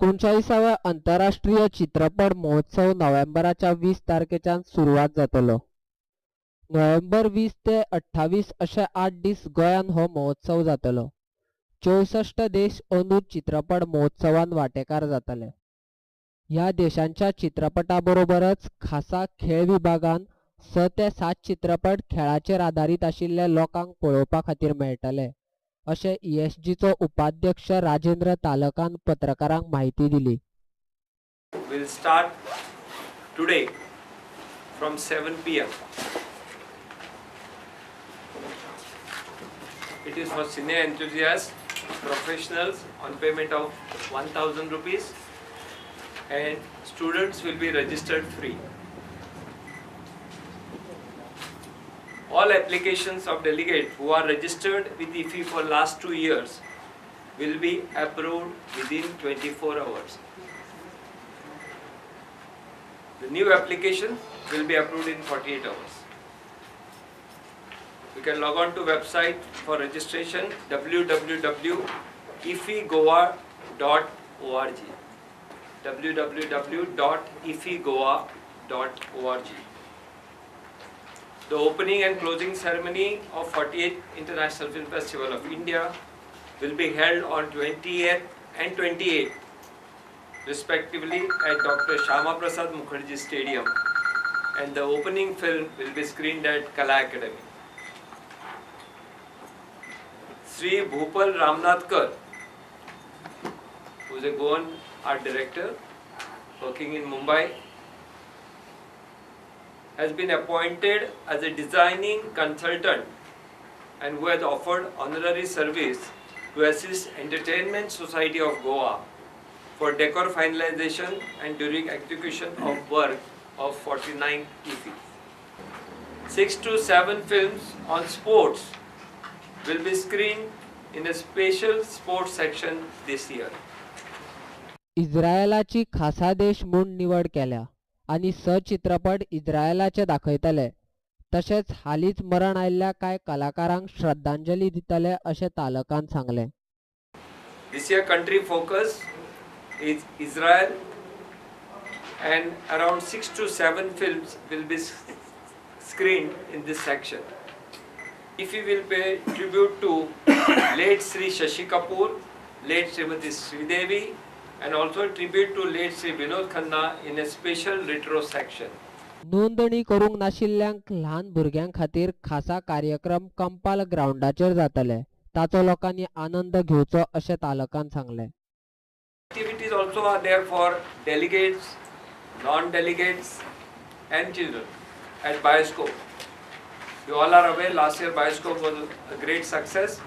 39व्या आंतरराष्ट्रीय चित्रपट महोत्सव नोव्हेंबराच्या 20 तारखेच्यान सुरवात जातलो. नोव्हेंबर 20 ते 28 अशे 8 दीस गोंयान हो महोत्सव जातलो. 64 देश अंदूं चित्रपट महोत्सवान वांटेकार जातले. ह्या देशांच्या चित्रपटाबरोबरच खासा खेळ विभागान 6 ते 7 चित्रपट खेळाचेर आदारीत आशिल्ले लोकांक पळोवपा खातीर मेळटले, अशें ESGचो उपाध्यक्ष राजेंद्र तालकान पत्रकारांक माहिती दिली. Will start today from 7 p.m. It is for cine enthusiasts, professionals on payment of 1000 rupees, and students will be registered free. All applications of delegates who are registered with IFFI for last 2 years will be approved within 24 hours. The new application will be approved in 48 hours. You can log on to website for registration www.iffigoa.org www.iffigoa.org. The opening and closing ceremony of 48th International Film Festival of India will be held on 20th and 28th respectively at Dr. Shyama Prasad Mukherjee Stadium, and the opening film will be screened at Kala Academy. Sri Bhupal Ramnathkar, who is a Goan art director working in Mumbai, has been appointed as a designing consultant and who has offered honorary service to assist Entertainment Society of Goa for decor finalization and during execution of work of 49 IFFI. 6 to 7 films on sports will be screened in a special sports section this year. इस्रायलाची खासा देश म्हूण निवड केल्या आनी 6 चित्रपट इस्रायलाचे दाखयतले. तशेंच हालींच मरण आयिल्ल्या कांय कलाकारांक श्रद्धांजली दितले अशें तालकान सांगलें. This year country focus is Israel, and around 6 to 7 films will be screened in this section. If we will pay tribute to late Sri Shashi Kapoor, late Srimati Sridevi, and also tribute to late Sri Vinod Khanna in a special retro section. नोंदणी करूंक नाशिल्ल्यांक ल्हान भुरग्यां खातीर खासा कार्यक्रम कंपाल ग्राउंडाचेर जातले. ताचो लोकांनी आनंद घेवचो अशें तालकान सांगलें. Activities also are there for delegates, non-delegates, and children at Bioscope. You all are aware last year Bioscope was a great success.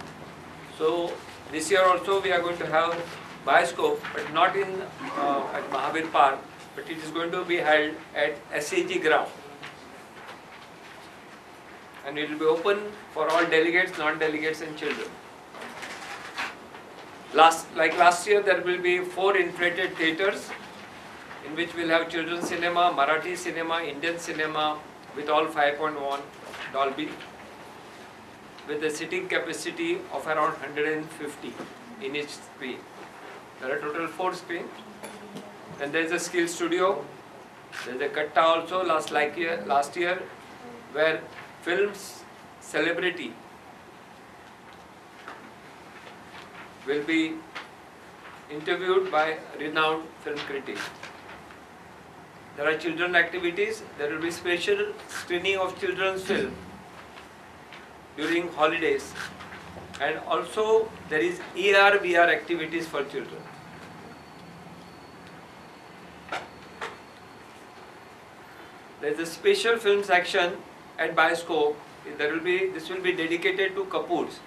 So this year also we are going to have Bioscope, but not in at Mahavir Park, but it is going to be held at SAG ground. And it will be open for all delegates, non-delegates, and children. Like last year, there will be 4 inflated theatres in which we'll have children's cinema, Marathi cinema, Indian cinema with all 5.1 Dolby, with a sitting capacity of around 150 in each screen. There are total 4 screens. And there is a skill studio. There is a katta also last year, where films celebrity will be interviewed by renowned film critics. There are children activities. There will be special screening of children's film during holidays, and also there is AR/VR activities for children. There is a special film section at Bioscope. This will be dedicated to Kapoors.